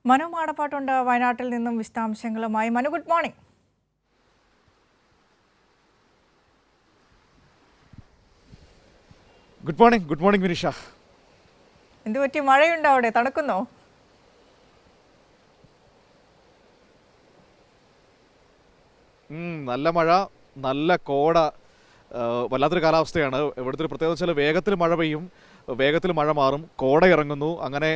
മനു മാടപ്പാട്ടുണ്ട് വയനാട്ടിൽ നിന്നും വിശദാംശങ്ങളുമായി. Manu, good morning. Good morning Vinisha. എന്തുപറ്റി, മഴയുണ്ടോ അവിടെ? തണുക്കുന്നോ? നല്ല മഴ, നല്ല കോട, വല്ലാത്തൊരു കാലാവസ്ഥയാണ്. ഇവിടുത്തെ ഒരു പ്രത്യേകത വെച്ചാൽ വേഗത്തിൽ മഴ പെയ്യും, വേഗത്തിൽ മഴ മാറും, കോട ഇറങ്ങുന്നു, അങ്ങനെ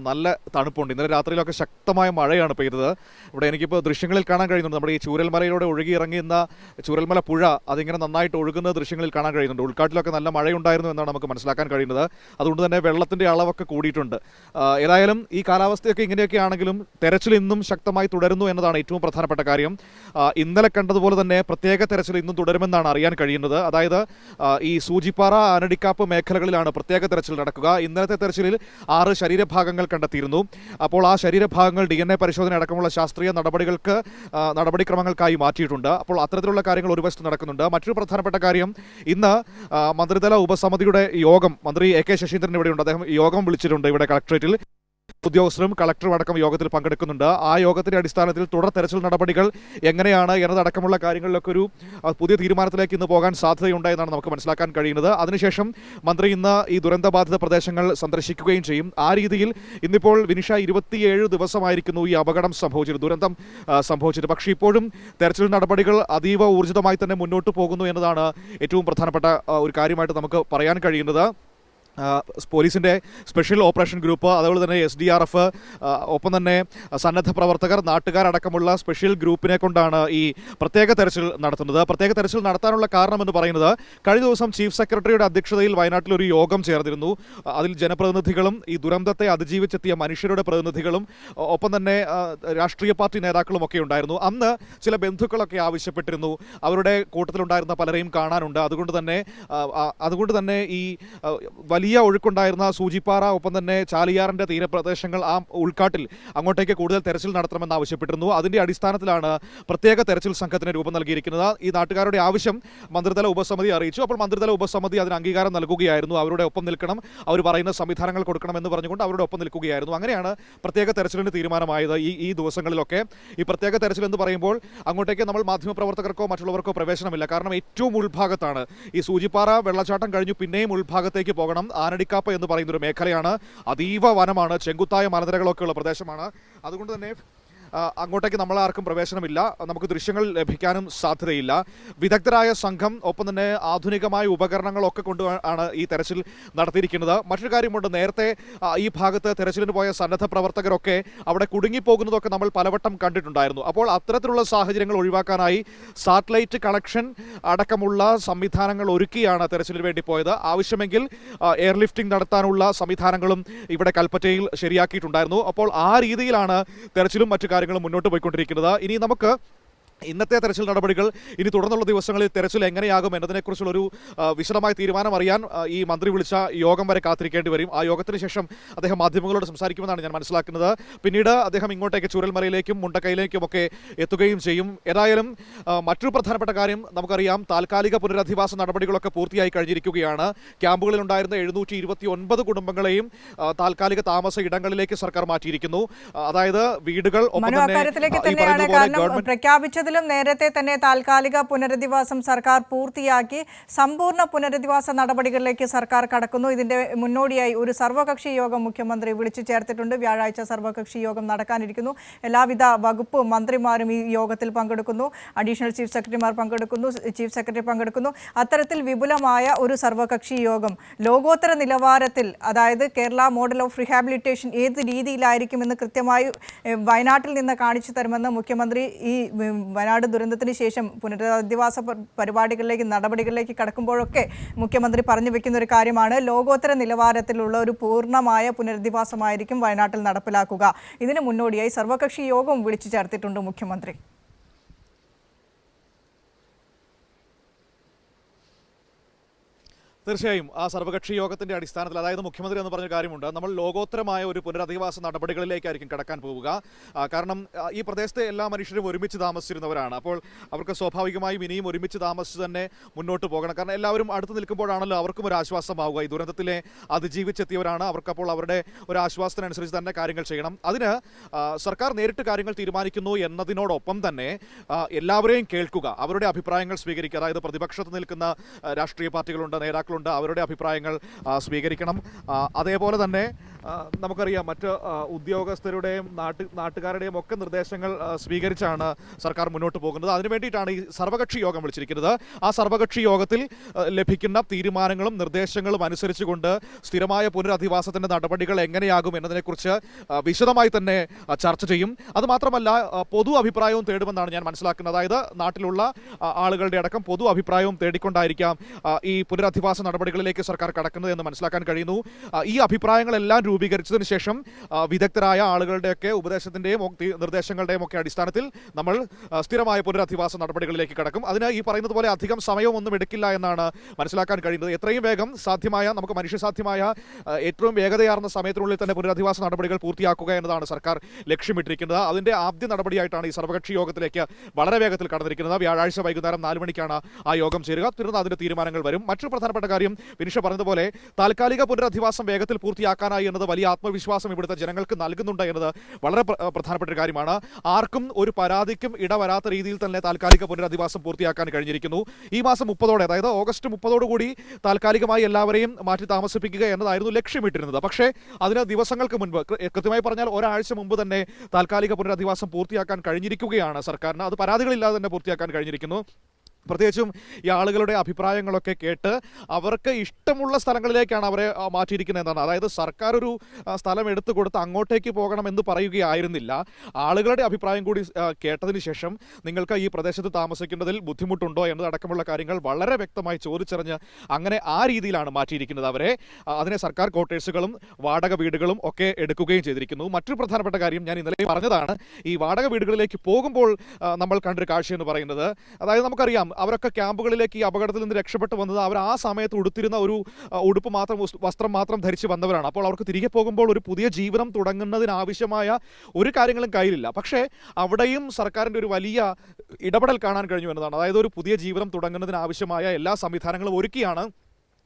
നല്ല തണുപ്പുണ്ട്. ഇന്നലെ രാത്രിയിലൊക്കെ ശക്തമായ മഴയാണ് പെയ്തത്. ഇവിടെ എനിക്കിപ്പോൾ ദൃശ്യങ്ങളിൽ കാണാൻ കഴിയുന്നുണ്ട്. നമ്മുടെ ഈ ചൂരൽമലയിലൂടെ ഒഴുകി ഇറങ്ങിയുന്ന ചൂരൽമല പുഴ അതിങ്ങനെ നന്നായിട്ട് ഒഴുകുന്ന ദൃശ്യങ്ങളിൽ കാണാൻ കഴിയുന്നുണ്ട്. ഉൾക്കാട്ടിലൊക്കെ നല്ല മഴയുണ്ടായിരുന്നു എന്നാണ് നമുക്ക് മനസ്സിലാക്കാൻ കഴിയുന്നത്. അതുകൊണ്ട് തന്നെ വെള്ളത്തിൻ്റെ അളവൊക്കെ കൂടിയിട്ടുണ്ട്. ഏതായാലും ഈ കാലാവസ്ഥയൊക്കെ ഇങ്ങനെയൊക്കെ ആണെങ്കിലും തെരച്ചിൽ ഇന്നും ശക്തമായി തുടരുന്നു എന്നതാണ് ഏറ്റവും പ്രധാനപ്പെട്ട കാര്യം. ഇന്നലെ കണ്ടതുപോലെ തന്നെ പ്രത്യേക തെരച്ചിൽ ഇന്നും തുടരുമെന്നാണ് അറിയാൻ കഴിയുന്നത്. അതായത് ഈ സൂചിപ്പാറ, ആനടിക്കാപ്പ് മേഖലകളിലാണ് പ്രത്യേക തെരച്ചിൽ നടക്കുക. ഇന്നലത്തെ തെരച്ചിലിൽ 6 ശരീരഭാഗങ്ങൾ കണ്ടെത്തിയിരുന്നു. അപ്പോൾ ആ ശരീരഭാഗങ്ങൾ DNA പരിശോധന അടക്കമുള്ള ശാസ്ത്രീയ നടപടിക്രമങ്ങൾക്കായി മാറ്റിയിട്ടുണ്ട്. അപ്പോൾ അത്തരത്തിലുള്ള കാര്യങ്ങൾ ഒരു വശത്ത് നടക്കുന്നുണ്ട്. മറ്റൊരു പ്രധാനപ്പെട്ട കാര്യം, ഇന്ന് മന്ത്രിതല ഉപസമിതിയുടെ യോഗം, മന്ത്രി AK ശശീന്ദ്രൻ ഇവിടെയുണ്ട്. അദ്ദേഹം യോഗം വിളിച്ചിട്ടുണ്ട് ഇവിടെ കളക്ടറേറ്റിൽ. ഉദ്യോഗസ്ഥരും കളക്ടറും അടക്കം യോഗത്തിൽ പങ്കെടുക്കുന്നുണ്ട്. ആ യോഗത്തിന്റെ അടിസ്ഥാനത്തിൽ തുടർ തെരച്ചിൽ നടപടികൾ എങ്ങനെയാണ് എന്നതടക്കമുള്ള കാര്യങ്ങളിലൊക്കെ ഒരു പുതിയ തീരുമാനത്തിലേക്ക് ഇന്ന് പോകാൻ സാധ്യതയുണ്ടായെന്നാണ് നമുക്ക് മനസ്സിലാക്കാൻ കഴിയുന്നത്. അതിനുശേഷം മന്ത്രി ഇന്ന് ഈ ദുരന്തബാധിത പ്രദേശങ്ങൾ സന്ദർശിക്കുകയും ചെയ്യും. ആ രീതിയിൽ ഇന്നിപ്പോൾ വിനിഷ 27 ദിവസമായിരിക്കുന്നു ഈ അപകടം സംഭവിച്ചിട്ട്, ദുരന്തം സംഭവിച്ചിട്ട്. പക്ഷേ ഇപ്പോഴും തെരച്ചിൽ നടപടികൾ അതീവ ഊർജിതമായി തന്നെ മുന്നോട്ട് പോകുന്നു എന്നതാണ് ഏറ്റവും പ്രധാനപ്പെട്ട ഒരു കാര്യമായിട്ട് നമുക്ക് പറയാൻ കഴിയുന്നത്. പോലീസിൻ്റെ സ്പെഷ്യൽ ഓപ്പറേഷൻ ഗ്രൂപ്പ്, അതുപോലെ തന്നെ SDRF, ഒപ്പം തന്നെ സന്നദ്ധ പ്രവർത്തകർ, നാട്ടുകാരടക്കമുള്ള സ്പെഷ്യൽ ഗ്രൂപ്പിനെ കൊണ്ടാണ് ഈ പ്രത്യേക തെരച്ചിൽ നടത്തുന്നത്. പ്രത്യേക തെരച്ചിൽ നടത്താനുള്ള കാരണമെന്ന് പറയുന്നത്, കഴിഞ്ഞ ദിവസം ചീഫ് സെക്രട്ടറിയുടെ അധ്യക്ഷതയിൽ വയനാട്ടിൽ ഒരു യോഗം ചേർന്നിരുന്നു. അതിൽ ജനപ്രതിനിധികളും ഈ ദുരന്തത്തെ അതിജീവിച്ചെത്തിയ മനുഷ്യരുടെ പ്രതിനിധികളും ഒപ്പം തന്നെ രാഷ്ട്രീയ പാർട്ടി നേതാക്കളും ഒക്കെ ഉണ്ടായിരുന്നു. അന്ന് ചില ബന്ധുക്കളൊക്കെ ആവശ്യപ്പെട്ടിരുന്നു, അവരുടെ കൂട്ടത്തിലുണ്ടായിരുന്ന പലരെയും കാണാനുണ്ട്. അതുകൊണ്ട് തന്നെ ഈ വലിയ ഒഴുക്കുണ്ടായിരുന്ന സൂചിപ്പാറ, ഒപ്പം തന്നെ ചാലിയാറിൻ്റെ തീരപ്രദേശങ്ങൾ, ആ ഉൾക്കാട്ടിൽ അങ്ങോട്ടേക്ക് കൂടുതൽ തെരച്ചിൽ നടത്തണമെന്ന് ആവശ്യപ്പെട്ടിരുന്നു. അതിൻ്റെ അടിസ്ഥാനത്തിലാണ് പ്രത്യേക തെരച്ചിൽ സംഘത്തിന് രൂപം നൽകിയിരിക്കുന്നത്. ഈ നാട്ടുകാരുടെ ആവശ്യം മന്ത്രിതല ഉപസമിതി അറിയിച്ചു. അപ്പോൾ മന്ത്രിതല ഉപസമിതി അതിന് അംഗീകാരം നൽകുകയായിരുന്നു. അവരുടെ ഒപ്പം നിൽക്കണം, അവർ പറയുന്ന സംവിധാനങ്ങൾ കൊടുക്കണമെന്ന് പറഞ്ഞുകൊണ്ട് അവരുടെ ഒപ്പം നിൽക്കുകയായിരുന്നു. അങ്ങനെയാണ് പ്രത്യേക തെരച്ചിലിന് തീരുമാനമായത്. ഈ ദിവസങ്ങളിലൊക്കെ ഈ പ്രത്യേക തെരച്ചിൽ എന്ന് പറയുമ്പോൾ അങ്ങോട്ടേക്ക് നമ്മൾ മാധ്യമപ്രവർത്തകർക്കോ മറ്റുള്ളവർക്കോ പ്രവേശനമില്ല. കാരണം ഏറ്റവും ഉൾഭാഗത്താണ്. ഈ സൂചിപ്പാറ വെള്ളച്ചാട്ടം കഴിഞ്ഞു പിന്നെയും ഉൾഭാഗത്തേക്ക് പോകണം. ആനടിക്കാപ്പ് എന്ന് പറയുന്ന ഒരു മേഖലയാണ്, അതീവ വനമാണ്, ചെങ്കുത്തായ മലനിരകളൊക്കെയുള്ള പ്രദേശമാണ്. അതുകൊണ്ട് തന്നെ അങ്ങോട്ടേക്ക് നമ്മളാർക്കും പ്രവേശനമില്ല, നമുക്ക് ദൃശ്യങ്ങൾ ലഭിക്കാനും സാധ്യതയില്ല. വിദഗ്ധരായ സംഘം, ഒപ്പം തന്നെ ആധുനികമായ ഉപകരണങ്ങളൊക്കെ കൊണ്ട് ആണ് ഈ തെരച്ചിൽ നടത്തിയിരിക്കുന്നത്. മറ്റൊരു കാര്യമുണ്ട്, നേരത്തെ ഈ ഭാഗത്ത് തെരച്ചിലിന് പോയ സന്നദ്ധ പ്രവർത്തകരൊക്കെ അവിടെ കുടുങ്ങിപ്പോകുന്നതൊക്കെ നമ്മൾ പലവട്ടം കണ്ടിട്ടുണ്ടായിരുന്നു. അപ്പോൾ അത്തരത്തിലുള്ള സാഹചര്യങ്ങൾ ഒഴിവാക്കാനായി സാറ്റലൈറ്റ് കണക്ഷൻ അടക്കമുള്ള സംവിധാനങ്ങൾ ഒരുക്കിയാണ് തെരച്ചിലിന് വേണ്ടി പോയത്. ആവശ്യമെങ്കിൽ എയർലിഫ്റ്റിംഗ് നടത്താനുള്ള സംവിധാനങ്ങളും ഇവിടെ കൽപ്പറ്റയിൽ ശരിയാക്കിയിട്ടുണ്ടായിരുന്നു. അപ്പോൾ ആ രീതിയിലാണ് തെരച്ചിലും മറ്റു കാര്യങ്ങളും മുന്നോട്ട് പോയിക്കൊണ്ടിരിക്കുന്നത്. ഇനി നമുക്ക് ഇന്നത്തെ തെരച്ചിൽ നടപടികൾ, ഇനി തുടർന്നുള്ള ദിവസങ്ങളിൽ തെരച്ചിൽ എങ്ങനെയാകും എന്നതിനെക്കുറിച്ചുള്ളൊരു വിശദമായ തീരുമാനം അറിയാൻ ഈ മന്ത്രി വിളിച്ച യോഗം വരെ കാത്തിരിക്കേണ്ടി വരും. ആ യോഗത്തിന് ശേഷം അദ്ദേഹം മാധ്യമങ്ങളോട് സംസാരിക്കുമെന്നാണ് ഞാൻ മനസ്സിലാക്കുന്നത്. പിന്നീട് അദ്ദേഹം ഇങ്ങോട്ടേക്ക് ചൂരൽമലയിലേക്കും മുണ്ടക്കൈയിലേക്കും ഒക്കെ എത്തുകയും ചെയ്യും. ഏതായാലും മറ്റൊരു പ്രധാനപ്പെട്ട കാര്യം നമുക്കറിയാം, താൽക്കാലിക പുനരധിവാസ നടപടികളൊക്കെ പൂർത്തിയായി കഴിഞ്ഞിരിക്കുകയാണ്. ക്യാമ്പുകളിലുണ്ടായിരുന്ന 729 കുടുംബങ്ങളെയും താൽക്കാലിക താമസ ഇടങ്ങളിലേക്ക് സർക്കാർ മാറ്റിയിരിക്കുന്നു. അതായത് വീടുകൾ, ഒപ്പം പ്രഖ്യാപിച്ചത് നേരത്തെ തന്നെ താൽക്കാലിക പുനരധിവാസം സർക്കാർ പൂർത്തിയാക്കി സമ്പൂർണ്ണ പുനരധിവാസ നടപടികളിലേക്ക് സർക്കാർ കടക്കുന്നു. ഇതിന്റെ മുന്നോടിയായി ഒരു സർവകക്ഷി യോഗം മുഖ്യമന്ത്രി വിളിച്ചു ചേർത്തിട്ടുണ്ട്. വ്യാഴാഴ്ച സർവകക്ഷി യോഗം നടക്കാനിരിക്കുന്നു. എല്ലാവിധ വകുപ്പ് മന്ത്രിമാരും ഈ യോഗത്തിൽ പങ്കെടുക്കുന്നു. അഡീഷണൽ ചീഫ് സെക്രട്ടറിമാർ പങ്കെടുക്കുന്നു, ചീഫ് സെക്രട്ടറി പങ്കെടുക്കുന്നു. അത്തരത്തിൽ വിപുലമായ ഒരു സർവകക്ഷി യോഗം ലോകോത്തര നിലവാരത്തിൽ, അതായത് കേരള മോഡൽ ഓഫ് റിഹാബിലിറ്റേഷൻ ഏത് രീതിയിലായിരിക്കുമെന്ന് കൃത്യമായി വയനാട്ടിൽ നിന്ന് കാണിച്ചു തരുമെന്ന് മുഖ്യമന്ത്രി ഈ വയനാട് ദുരന്തത്തിന് ശേഷം പുനരധിവാസ പരിപാടികളിലേക്ക്, നടപടികളിലേക്ക് കടക്കുമ്പോഴൊക്കെ മുഖ്യമന്ത്രി പറഞ്ഞു വെക്കുന്ന ഒരു കാര്യമാണ്, ലോകോത്തര നിലവാരത്തിലുള്ള ഒരു പൂർണ്ണമായ പുനരധിവാസമായിരിക്കും വയനാട്ടിൽ നടപ്പിലാക്കുക. ഇതിന് മുന്നോടിയായി സർവകക്ഷി യോഗവും വിളിച്ചു ചേർത്തിട്ടുണ്ട് മുഖ്യമന്ത്രി. തീർച്ചയായും ആ സർവകക്ഷി യോഗത്തിന്റെ അടിസ്ഥാനത്തിൽ, അതായത് മുഖ്യമന്ത്രി എന്ന് പറഞ്ഞ കാര്യമുണ്ട്, നമ്മൾ ലോകോത്തരമായ ഒരു പുനരധിവാസ നടപടികളിലേക്കായിരിക്കും കടക്കാൻ പോവുക. കാരണം ഈ പ്രദേശത്തെ എല്ലാ മനുഷ്യരും ഒരുമിച്ച് താമസിച്ചിരുന്നവരാണ്. അപ്പോൾ അവർക്ക് സ്വാഭാവികമായും ഇനിയും ഒരുമിച്ച് താമസിച്ച് തന്നെ മുന്നോട്ട് പോകണം. കാരണം എല്ലാവരും അടുത്ത് നിൽക്കുമ്പോഴാണല്ലോ അവർക്കും ഒരു ആശ്വാസമാവുക. ഈ ദുരന്തത്തിലെ അതിജീവിച്ചെത്തിയവരാണ്. അപ്പോൾ അവരുടെ ഒരു ആശ്വാസത്തിനനുസരിച്ച് തന്നെ കാര്യങ്ങൾ ചെയ്യണം. അതിന് സർക്കാർ നേരിട്ട് കാര്യങ്ങൾ തീരുമാനിക്കുന്നു എന്നതിനോടൊപ്പം തന്നെ എല്ലാവരെയും കേൾക്കുക, അവരുടെ അഭിപ്രായങ്ങൾ സ്വീകരിക്കുക. അതായത് പ്രതിപക്ഷത്ത് നിൽക്കുന്ന രാഷ്ട്രീയ പാർട്ടികളുണ്ട്, നേതാക്കളുണ്ട്, അവരുടെ അഭിപ്രായങ്ങൾ സ്വീകരിക്കണം. അതേപോലെ തന്നെ നമുക്കറിയാം മറ്റ് ഉദ്യോഗസ്ഥരുടെയും നാട്ടുകാരുടെയും ഒക്കെ നിർദ്ദേശങ്ങൾ സ്വീകരിച്ചാണ് സർക്കാർ മുന്നോട്ട് പോകുന്നത്. അതിനു വേണ്ടിയിട്ടാണ് ഈ സർവകക്ഷി യോഗം വിളിച്ചിരിക്കുന്നത്. ആ സർവകക്ഷി യോഗത്തിൽ ലഭിക്കുന്ന തീരുമാനങ്ങളും നിർദ്ദേശങ്ങളും അനുസരിച്ചുകൊണ്ട് സ്ഥിരമായ പുനരധിവാസത്തിന്റെ നടപടികൾ എങ്ങനെയാകും എന്നതിനെക്കുറിച്ച് വിശദമായി തന്നെ ചർച്ച ചെയ്യും. അതുമാത്രമല്ല, പൊതു അഭിപ്രായവും തേടുമെന്നാണ് ഞാൻ മനസ്സിലാക്കുന്നത്. അതായത് നാട്ടിലുള്ള ആളുകളുടെ അടക്കം പൊതു അഭിപ്രായവും തേടിക്കൊണ്ടായിരിക്കാം ഈ പുനരധിവാസ നടപടികളിലേക്ക് സർക്കാർ കടക്കുന്നത് എന്ന് മനസ്സിലാക്കാൻ കഴിയുന്നു. ഈ അഭിപ്രായങ്ങളെല്ലാം രൂപീകരിച്ചതിന് ശേഷം വിദഗ്ധരായ ആളുകളുടെയൊക്കെ ഉപദേശത്തിന്റെയും നിർദ്ദേശങ്ങളുടെയും ഒക്കെ അടിസ്ഥാനത്തിൽ നമ്മൾ സ്ഥിരമായ പുനരധിവാസ നടപടികളിലേക്ക് കടക്കും. അതിന് ഈ പറയുന്നത് പോലെ അധികം സമയമൊന്നും എടുക്കില്ല എന്നാണ് മനസ്സിലാക്കാൻ കഴിയുന്നത്. എത്രയും വേഗം സാധ്യമായ, നമുക്ക് മനുഷ്യസാധ്യമായ ഏറ്റവും വേഗതയാർന്ന സമയത്തിനുള്ളിൽ തന്നെ പുനരധിവാസ നടപടികൾ പൂർത്തിയാക്കുക എന്നതാണ് സർക്കാർ ലക്ഷ്യമിട്ടിരിക്കുന്നത്. അതിന്റെ ആദ്യ നടപടിയായിട്ടാണ് ഈ സർവകക്ഷി യോഗത്തിലേക്ക് വളരെ വേഗത്തിൽ കടന്നിരിക്കുന്നത്. വ്യാഴാഴ്ച വൈകുന്നേരം 4 മണിക്കാണ് ആ യോഗം ചേരുക. തുടർന്ന് അതിന്റെ തീരുമാനങ്ങൾ വരും. മറ്റൊരു പ്രധാനപ്പെട്ട കാര്യം, വിനിഷ പറഞ്ഞതുപോലെ താൽക്കാലിക പുനരധിവാസം വേഗത്തിൽ പൂർത്തിയാക്കാനായി എന്നത് വലിയ ആത്മവിശ്വാസം ഇവിടുത്തെ ജനങ്ങൾക്ക് നൽകുന്നുണ്ട് എന്നത് വളരെ പ്രധാനപ്പെട്ട ഒരു കാര്യമാണ്. ആർക്കും ഒരു പരാതിക്കും ഇടവരാത്ത രീതിയിൽ തന്നെ താൽക്കാലിക പുനരധിവാസം പൂർത്തിയാക്കാൻ കഴിഞ്ഞിരിക്കുന്നു. ഈ മാസം 30, അതായത് ഓഗസ്റ്റ് 30 കൂടി താൽക്കാലികമായി എല്ലാവരെയും മാറ്റി താമസിപ്പിക്കുക എന്നതായിരുന്നു ലക്ഷ്യമിട്ടിരുന്നത്. പക്ഷേ അതിന് ദിവസങ്ങൾക്ക് മുൻപ്, കൃത്യമായി പറഞ്ഞാൽ ഒരാഴ്ച മുമ്പ് തന്നെ താൽക്കാലിക പുനരധിവാസം പൂർത്തിയാക്കാൻ കഴിഞ്ഞിരിക്കുകയാണ് സർക്കാരിന്. അത് പരാതികളില്ലാതെ തന്നെ പൂർത്തിയാക്കാൻ കഴിഞ്ഞിരിക്കുന്നു. പ്രത്യേകിച്ചും ഈ ആളുകളുടെ അഭിപ്രായങ്ങളൊക്കെ കേട്ട് അവർക്ക് ഇഷ്ടമുള്ള സ്ഥലങ്ങളിലേക്കാണ് അവരെ മാറ്റിയിരിക്കുന്നത് എന്നാണ്. അതായത് സർക്കാർ ഒരു സ്ഥലം എടുത്തു കൊടുത്ത് അങ്ങോട്ടേക്ക് പോകണമെന്ന് പറയുകയായിരുന്നില്ല. ആളുകളുടെ അഭിപ്രായം കൂടി കേട്ടതിന് ശേഷം നിങ്ങൾക്ക് ഈ പ്രദേശത്ത് താമസിക്കുന്നതിൽ ബുദ്ധിമുട്ടുണ്ടോ എന്നതടക്കമുള്ള കാര്യങ്ങൾ വളരെ വ്യക്തമായി ചോദിച്ചറിഞ്ഞ് അങ്ങനെ ആ രീതിയിലാണ് മാറ്റിയിരിക്കുന്നത് അവരെ. അതിനെ സർക്കാർ ക്വാർട്ടേഴ്സുകളും വാടക വീടുകളും ഒക്കെ എടുക്കുകയും ചെയ്തിരിക്കുന്നു. മറ്റൊരു പ്രധാനപ്പെട്ട കാര്യം ഞാൻ ഇന്നലെ പറഞ്ഞതാണ്. ഈ വാടക വീടുകളിലേക്ക് പോകുമ്പോൾ നമ്മൾ കണ്ടൊരു കാഴ്ചയെന്ന് പറയുന്നത്, അതായത് നമുക്കറിയാം അവരൊക്കെ ക്യാമ്പുകളിലേക്ക് ഈ അപകടത്തിൽ നിന്ന് രക്ഷപ്പെട്ടു വന്നത് അവർ ആ സമയത്ത് ഉടുത്തിരുന്ന ഒരു ഉടുപ്പ് മാത്രം, വസ്ത്രം മാത്രം ധരിച്ച് വന്നവരാണ്. അപ്പോൾ അവർക്ക് തിരികെ പോകുമ്പോൾ ഒരു പുതിയ ജീവിതം തുടങ്ങുന്നതിനാവശ്യമായ ഒരു കാര്യങ്ങളും കയ്യിലില്ല. പക്ഷേ അവിടെയും സർക്കാരിൻ്റെ ഒരു വലിയ ഇടപെടൽ കാണാൻ കഴിഞ്ഞു എന്നതാണ്. അതായത് ഒരു പുതിയ ജീവിതം തുടങ്ങുന്നതിനാവശ്യമായ എല്ലാ സംവിധാനങ്ങളും ഒരുക്കിയാണ്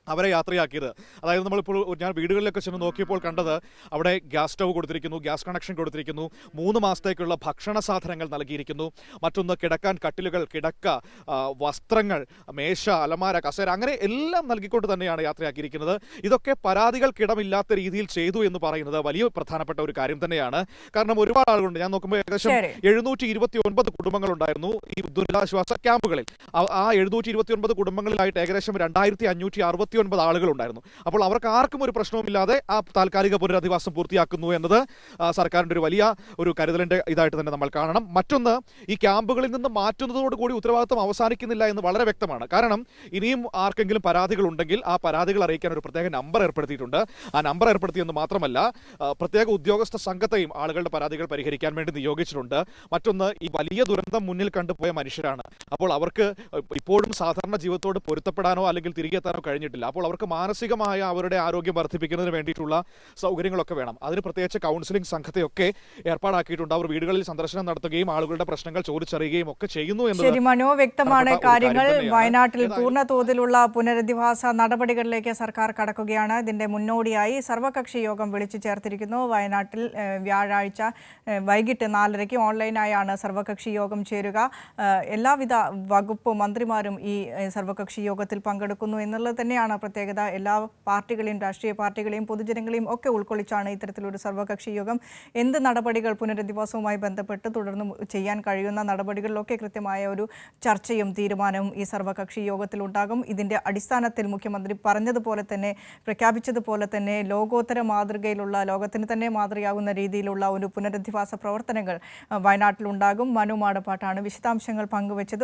അവരെ യാത്രയാക്കിയത്. അതായത് നമ്മളിപ്പോൾ ഞാൻ വീടുകളിലൊക്കെ ചെന്ന് നോക്കിയപ്പോൾ കണ്ടത്, അവിടെ ഗ്യാസ് സ്റ്റവ് കൊടുത്തിരിക്കുന്നു, ഗ്യാസ് കണക്ഷൻ കൊടുത്തിരിക്കുന്നു, 3 മാസത്തേക്കുള്ള ഭക്ഷണ സാധനങ്ങൾ നൽകിയിരിക്കുന്നു. മറ്റൊന്ന് കിടക്കാൻ കട്ടിലുകൾ, കിടക്ക, വസ്ത്രങ്ങൾ, മേശ, അലമാര, കസേര, അങ്ങനെ എല്ലാം നൽകിക്കൊണ്ട് തന്നെയാണ് യാത്രയാക്കിയിരിക്കുന്നത്. ഇതൊക്കെ പരാതികൾക്കിടമില്ലാത്ത രീതിയിൽ ചെയ്തു എന്ന് പറയുന്നത് വലിയ പ്രധാനപ്പെട്ട ഒരു കാര്യം തന്നെയാണ്. കാരണം ഒരുപാട് ആളുകളുണ്ട്. ഞാൻ നോക്കുമ്പോൾ ഏകദേശം 729 കുടുംബങ്ങളുണ്ടായിരുന്നു ഈ ദുരിതാശ്വാസ ക്യാമ്പുകളിൽ. ആ 729 കുടുംബങ്ങളിലായിട്ട് ഏകദേശം 2569 ആളുകളുണ്ടായിരുന്നു. അപ്പോൾ അവർക്ക് ആർക്കും ഒരു പ്രശ്നവുമില്ലാതെ ആ താൽക്കാലിക പുനരധിവാസം പൂർത്തിയാക്കുന്നു എന്നത് സർക്കാരിൻ്റെ ഒരു വലിയ ഒരു കരുതലിൻ്റെ ഇതായിട്ട് തന്നെ നമ്മൾ കാണണം. മറ്റൊന്ന്, ഈ ക്യാമ്പുകളിൽ നിന്ന് മാറ്റുന്നതോടുകൂടി ഉത്തരവാദിത്വം അവസാനിക്കുന്നില്ല എന്ന് വളരെ വ്യക്തമാണ്. കാരണം ഇനിയും ആർക്കെങ്കിലും പരാതികൾ ഉണ്ടെങ്കിൽ ആ പരാതികൾ അറിയിക്കാൻ ഒരു പ്രത്യേക നമ്പർ ഏർപ്പെടുത്തിയിട്ടുണ്ട്. ആ നമ്പർ ഏർപ്പെടുത്തിയെന്ന് മാത്രമല്ല, പ്രത്യേക ഉദ്യോഗസ്ഥ സംഘത്തെയും ആളുകളുടെ പരാതികൾ പരിഹരിക്കാൻ വേണ്ടി നിയോഗിച്ചിട്ടുണ്ട്. മറ്റൊന്ന്, ഈ വലിയ ദുരന്തം മുന്നിൽ കണ്ടുപോയ മനുഷ്യരാണ്. അപ്പോൾ അവർക്ക് ഇപ്പോഴും സാധാരണ ജീവിതത്തോട് പൊരുത്തപ്പെടാനോ അല്ലെങ്കിൽ തിരികെ എത്താനോ കഴിഞ്ഞിട്ടില്ല. അപ്പോൾ അവർക്ക് മാനസികമായ അവരുടെ ആരോഗ്യം വർദ്ധിപ്പിക്കുന്നതിന് വേണ്ടിയിട്ടുള്ള സൗകര്യങ്ങളൊക്കെ വേണം. അതിന് പ്രത്യേകിച്ച് കൗൺസിലിംഗ് സംഘത്തെയൊക്കെ ഏർപ്പാടാക്കിയിട്ടുണ്ട്. അവർ വീടുകളിൽ സന്ദർശനം നടത്തുകയും ആളുകളുടെ പ്രശ്നങ്ങൾ ചോദിച്ചറിയുകയും ഒക്കെ ചെയ്യുന്നു ശരി മനോ, വ്യക്തമാണ് കാര്യങ്ങൾ. വയനാട്ടിൽ പൂർണ്ണ തോതിലുള്ള പുനരധിവാസ നടപടികളിലേക്ക് സർക്കാർ കടക്കുകയാണ്. ഇതിന്റെ മുന്നോടിയായി സർവകക്ഷി യോഗം വിളിച്ചു ചേർത്തിരിക്കുന്നു. വയനാട്ടിൽ വ്യാഴാഴ്ച വൈകിട്ട് 4:30 ഓൺലൈനായാണ് സർവകക്ഷി യോഗം ചേരുക. എല്ലാവിധ വകുപ്പ് മന്ത്രിമാരും ഈ സർവകക്ഷി യോഗത്തിൽ പങ്കെടുക്കുന്നു എന്നുള്ളത് തന്നെയാണ് പ്രത്യേകത. എല്ലാ പാർട്ടികളെയും, രാഷ്ട്രീയ പാർട്ടികളെയും പൊതുജനങ്ങളെയും ഒക്കെ ഉൾക്കൊള്ളിച്ചാണ് ഇത്തരത്തിലൊരു സർവകക്ഷി യോഗം. എന്ത് നടപടികൾ പുനരധിവാസവുമായി ബന്ധപ്പെട്ട് തുടർന്ന് ചെയ്യാൻ കഴിയുന്ന നടപടികളിലൊക്കെ കൃത്യമായ ഒരു ചർച്ചയും തീരുമാനവും ഈ സർവകക്ഷി യോഗത്തിൽ ഉണ്ടാകും. ഇതിൻ്റെ അടിസ്ഥാനത്തിൽ മുഖ്യമന്ത്രി പറഞ്ഞതുപോലെ തന്നെ, പ്രഖ്യാപിച്ചതുപോലെ തന്നെ ലോകോത്തര മാതൃകയിലുള്ള, ലോകത്തിന് തന്നെ മാതൃകയാകുന്ന രീതിയിലുള്ള ഒരു പുനരധിവാസ പ്രവർത്തനങ്ങൾ വയനാട്ടിലുണ്ടാകും. മനു മാടപ്പാട്ടാണ് വിശദാംശങ്ങൾ പങ്കുവച്ചത്.